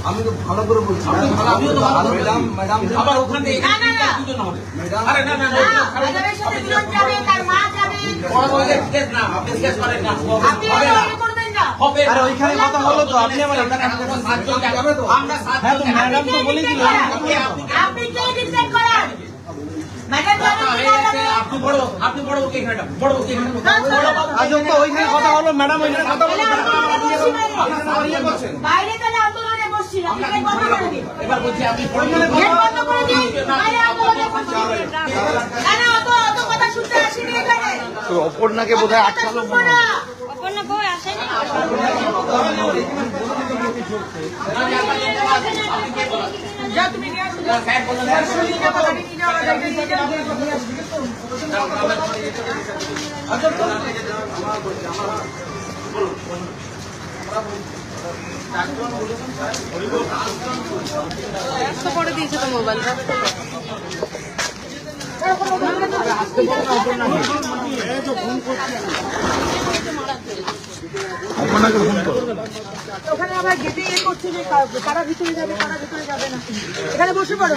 আমি তো ভালো করে বলছি ম্যাডাম আবার ওখানে ওইখানে কথা হলো তো আপনি আমার ম্যাডাম তো বলেছিল ওইখানে কথা হলো ম্যাডাম ওইখানে কথা বলো এবার বলছি আপনি অপর্ণাকে বোধহয় আটকালো অপর্ণা বই আসেনি করে দিয়েছে তো মোবাইলটা ওখানে আবার গেটে করছে যে কারা ভিতরে যাবে কারা ভিতরে যাবে না এখানে বসে পড়ো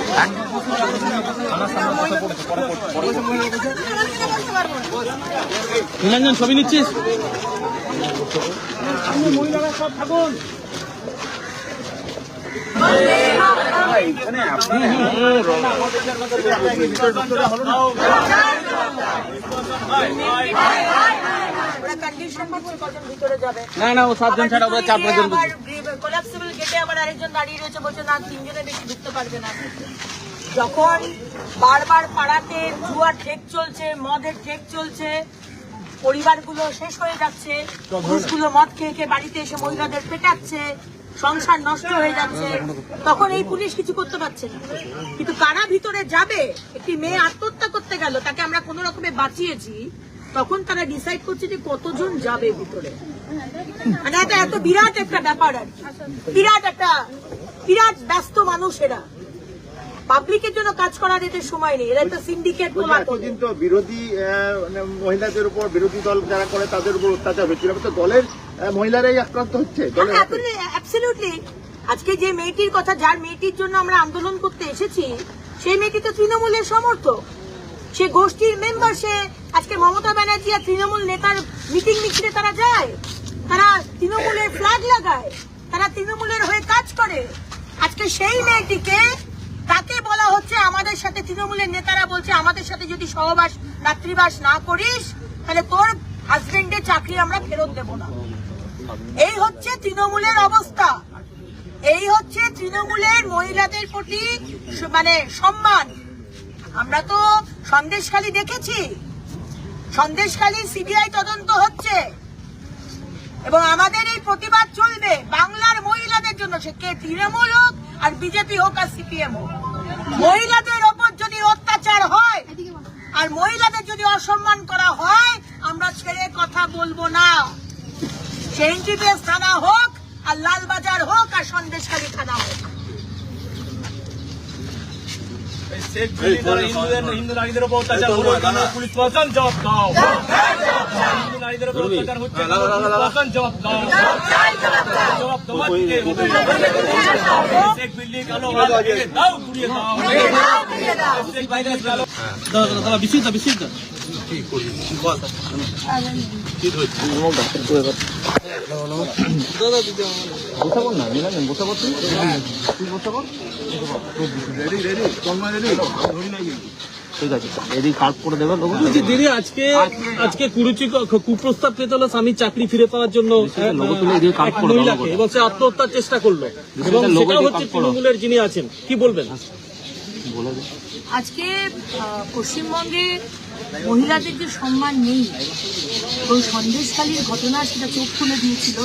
নীলাঞ্জন ছবি নিচ্ছিস মহিলারা সব থাকুন না না ও 7 জন ছাড়া ওরা 4-5 জন কোলাপসিবল গেটে আবার আরেকজন দাঁড়িয়ে রয়েছে বলছে না 3 জনের বেশি ঢুকতে পারবে না যখন বারবার পাড়াতে জুয়া ঠেক চলছে মদের ঠেক চলছে পরিবারগুলো শেষ হয়ে যাচ্ছে ঘুষগুলো মদ খেয়ে খেয়ে বাড়িতে এসে মহিলাদের পেটাচ্ছে সংসার নষ্ট হয়ে যাচ্ছে তখন এই পুলিশ কিছু করতে পারছে না কিন্তু কারা ভিতরে যাবে একটি মেয়ে আত্মহত্যা করতে গেল তাকে আমরা কোনো রকমে বাঁচিয়েছি তখন তারা ডিসাইড করছে যে কতজন যাবে ভিতরে মানে এটা এত বিরাট একটা ব্যাপার আর বিরাট ব্যস্ত মানুষ এরা পাবলিকের জন্য কাজ করার এদের সময় নেই এরা একটা সিন্ডিকেট কিন্তু বিরোধী মহিলাদের উপর বিরোধী দল যারা করে তাদের উপর অত্যাচার হচ্ছিল তো দলের মহিলারাই আক্রান্ত হচ্ছে অ্যাবসলিউটলি আজকে যে মেয়েটির কথা যার মেয়েটির জন্য আমরা আন্দোলন করতে এসেছি সেই মেয়েটি তো তৃণমূলের সমর্থক সে গোষ্ঠীর মেম্বার সে আজকে মমতা ব্যানার্জি আর তৃণমূল নেতার মিটিং মিছিলে তারা যায় তারা তৃণমূলের ফ্ল্যাগ লাগায় তারা তৃণমূলের হয়ে কাজ করে আজকে সেই মেয়েটিকে তাকে বলা হচ্ছে আমাদের সাথে তৃণমূলের নেতারা বলছে আমাদের সাথে যদি সহবাস রাত্রিবাস না করিস তাহলে তোর হাজবেন্ডের চাকরি আমরা ফেরত দেব না এই হচ্ছে তৃণমূলের অবস্থা এই হচ্ছে তৃণমূলের মহিলাদের প্রতি মানে সম্মান আমরা তো সন্দেশখালী দেখেছি সন্দেশখালী সিবিআই তদন্ত হচ্ছে এবং আমাদের এই প্রতিবাদ চলবে বাংলার মহিলাদের জন্য সে কে তৃণমূল হোক আর বিজেপি হোক আর সিপিএম হোক মহিলাদের ওপর যদি অত্যাচার হয় আর মহিলাদের যদি অসম্মান করা হয় আমরা ছেড়ে কথা বলবো না সে এনটিপিএস থানা হোক আর লালবাজার হোক আর সন্দেশখালী থানা হোক হিন্দু নারীদের উপর অত্যাচার পুলিশ প্রশাসন জবাব দাও হিন্দু নারীদের উপর অত্যাচার হচ্ছে প্রশাসন জবাব দাও জবাব তোমার বিল্ডিং আলো দাও ঘুরিয়ে দাও বিশিষ্ট কি করবি বল কি হচ্ছে দাদা দিদি বসে বল না নীলাঞ্জন বসে বল তুই বসে বল রেডি ধরি নাই ঠিক আছে এদিকে কার্ড করে দেবে দিদি আজকে কুপ্রস্তাব পেতে হলো স্বামীর চাকরি ফিরে পাওয়ার জন্য মহিলাকে এবং সে আত্মহত্যার চেষ্টা করলো এবং সেটা হচ্ছে তৃণমূলের যিনি আছেন কি বলবেন আজকে পশ্চিমবঙ্গে মহিলাদের যে সম্মান নেই ওই সন্দেশখালীর ঘটনা সেটা চোখ খুলে দিয়েছিল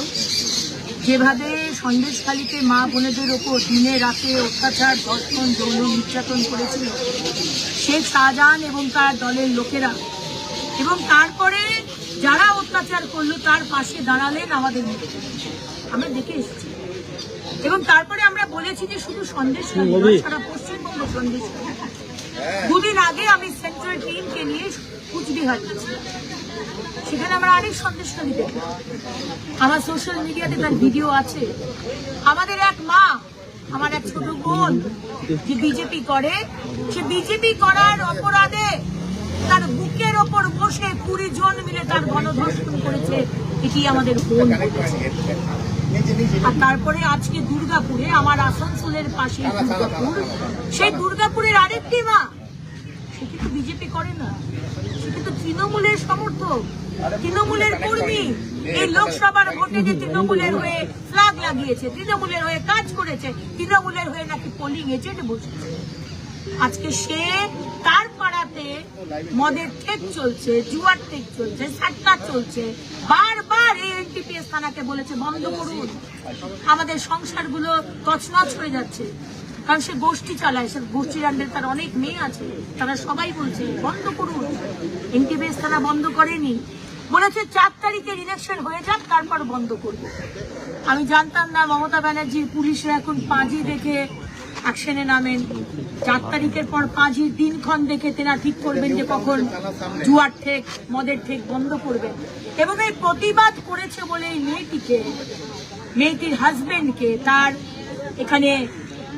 যেভাবে সন্দেশখালীতে মা বোনেদের ওপর দিনে রাতে অত্যাচার ধর্ষণ যৌন নির্যাতন করেছিল শেখ শাহজাহান এবং তার দলের লোকেরা এবং তারপরে যারা অত্যাচার করলো তার পাশে দাঁড়ালেন আমাদের আমরা দেখে এসেছি এবং তারপরে আমরা বলেছি যে শুধু সন্দেশখালী সারা পশ্চিমবঙ্গ সন্দেশখালী দুদিন আগে আমি সেন্ট্রাল টিমকে নিয়ে কুচবিহার গেছিলাম সেখানে আমরা আরেক সন্দেশকারী দেখি, আমার সোশ্যাল মিডিয়াতে তার ভিডিও আছে। আমাদের এক মা, আমার এক ছোট বোন যে বিজেপি করে, সে বিজেপি করার অপরাধে তার বুকের ওপর বসে 20 জন মিলে তার গণধর্ষণ করেছে। এটি আমাদের বোন করেছে। আর তারপরে আজকে দুর্গাপুরে, আমার আসানসোলের পাশে দুর্গাপুর, সেই দুর্গাপুরের আরেকটি মা, সে কিন্তু বিজেপি করে না, সে কিন্তু তৃণমূলের সমর্থক, তৃণমূলের কর্মী। এই লোকসভার ভোটে যে তৃণমূলের হয়ে ফ্ল্যাগ লাগিয়েছে, তৃণমূলের হয়ে কাজ করেছে, তৃণমূলের হয়ে নাকি পোলিং এজেন্ট বসেছে। আজকে সে তার পাড়াতে মদের ঠেক চলছে, জুয়ার ঠেক চলছে, সাট্টা চলছে। বারবার এই এনটিপিএস থানাকে বলেছে বন্ধ করুন, আমাদের সংসারগুলো তছনছ হয়ে যাচ্ছে। কারণ সে গোষ্ঠী চালায়, সে গোষ্ঠীর আন্ডারে তার অনেক মেয়ে আছে, তারা সবাই বলছে বন্ধ করুন। এনটিপিএস থানা বন্ধ করেনি, বলেছে 4 তারিখের ইলেকশন হয়ে যাক তারপর বন্ধ করবে। আমি জানতাম না মমতা ব্যানার্জির পুলিশরা এখন পাঁজি দেখে অ্যাকশনে নামেন। 4 তারিখের পর পাঁজির দিনক্ষণ দেখে তেনা ঠিক করবেন যে কখন জুয়ার ঠেক, মদের ঠেক বন্ধ করবেন। এবং এই প্রতিবাদ করেছে বলে এই মেয়েটির হাজবেন্ডকে, তার এখানে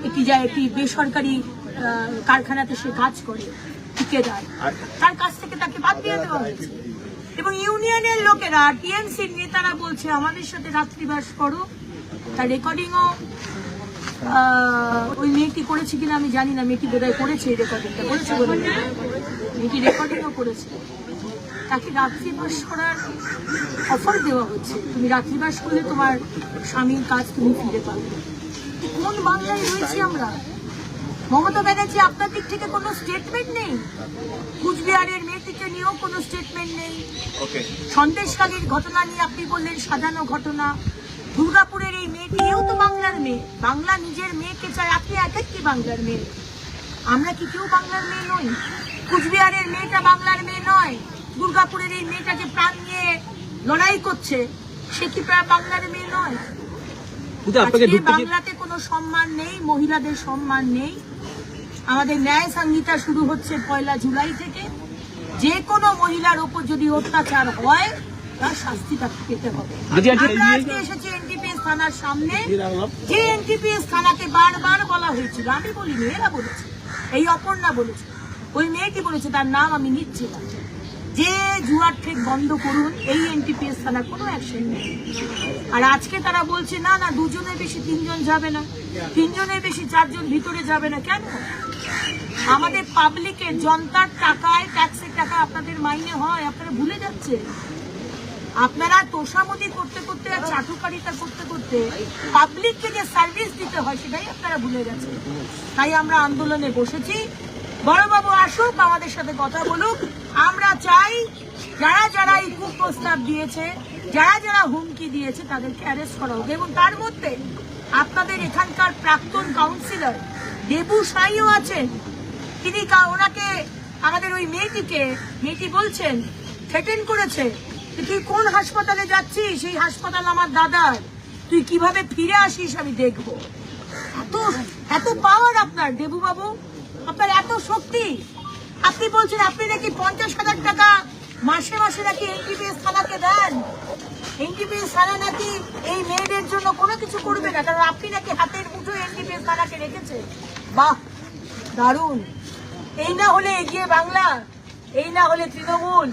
একটি বেসরকারি কারখানাতে সে কাজ করে ঠিকাদার, তার কাছ থেকে তাকে বাদ দিয়ে দেওয়া হয়েছে। এবং ইউনিয়নের লোকেরা, টিএমসির নেতারা বলছে আমাদের সাথে রাত্রিবাস করো। তার রেকর্ডিংও ওই মেয়েটি করেছে কিনা আমি জানি না, মেয়েটি বোধহয় করেছে, এই রেকর্ডিংটা করেছে বলে মেয়েটি রেকর্ডিংও করেছে। তাকে রাত্রিবাস করার অফার দেওয়া হচ্ছে, তুমি রাত্রিবাস করলে তোমার স্বামীর কাজ তুমি ফিরে পাবে। কোন বাংলায় রয়েছি আমরা? মমতা ব্যানার্জি, আপনার দিক থেকে কোনো স্টেটমেন্ট নেই? কুচবিহারের মেয়েটিকে নিয়েও কোনো স্টেটমেন্ট নেই। সন্দেশখালীর ঘটনা নিয়ে আপনি বললেন সাজানো ঘটনা। দুর্গাপুরের এই মেয়েটিও তো বাংলার মেয়ে, বাংলা নিজের মেয়েকে চায়। আপনি একই বাংলার মেয়ে, আমরা কি কেউ বাংলার মেয়ে নই? কুচবিহারের মেয়েটা বাংলার মেয়ে নয়? দুর্গাপুরের এই মেয়েটা যে প্রাণ নিয়ে লড়াই করছে, সে কি বাংলার মেয়ে নয়? বাংলাতে কোনো সম্মান নেই, মহিলাদের সম্মান নেই। আমাদের ন্যায় সংহিতা শুরু হচ্ছে 1 জুলাই থেকে। যে কোনো মহিলার ওপর যদি অত্যাচার হয় তার শাস্তি তাকে পেতে হবে। আমরা আজকে এসেছি এনটিপিএস থানার সামনে, যে এনটিপিএস থানাকে বারবার বলা হয়েছিল, আমি বলিনি, এরা বলেছে, এই অপর্ণা বলেছে, ওই মেয়েটি বলেছে, তার নাম আমি নিচ্ছি না, যে জুয়ার ঠেক বন্ধ করুন। এই এনটিপিএস থানার কোনো অ্যাকশন নেই। আর আজকে তারা বলছে না না 2 জনের বেশি 3 জন যাবে না, 3 জনের বেশি 4 জন ভিতরে যাবে না। কেন? আমাদের পাবলিকের, জনতার টাকায়, ট্যাক্সের টাকা আপনাদের মাইনে হয়, আপনারা ভুলে যাচ্ছে। আপনারা তোষামোদি করতে করতে আর চাটুকারিতা করতে করতে পাবলিককে যে সার্ভিস দিতে হয় সেটাই আপনারা ভুলে গেছে। তাই আমরা আন্দোলনে বসেছি। বড়বাবু আসুক, আমাদের সাথে কথা বলুক। আমরা চাই যারা যারা এই কুপ্রস্তাব দিয়েছে, যারা যারা হুমকি দিয়েছে, তাদেরকে অ্যারেস্ট করা হোক। এবং তার মধ্যে আপনাদের এখানকার প্রাক্তন কাউন্সিলর দেবু সাইও আছেন। তিনি ওনাকে, আমাদের ওই মেয়েটি বলছেন, থ্রেটেন করেছে, তুই কোন হাসপাতালে যাচ্ছিস, সেই হাসপাতাল আমার দাদার, তুই কিভাবে ফিরে আসিস আমি দেখবো। এত পাওয়ার আপনার দেবু বাবু, আপনার এত শক্তি। আপনি বলছেন আপনি নাকি 50,000 টাকা মাসে মাসে নাকি এনটিপিএস থানাকে দেন। এনটিপিএস থানা নাকি এই মেয়েদের জন্য কোনো কিছু করবে না, কারণ আপনি নাকি হাতের মুঠোয় এনটিপিএস থানাকে রেখেছে। বাহ, দারুণ। এই না হলে এগিয়ে বাংলা, এই না হলে তৃণমূল।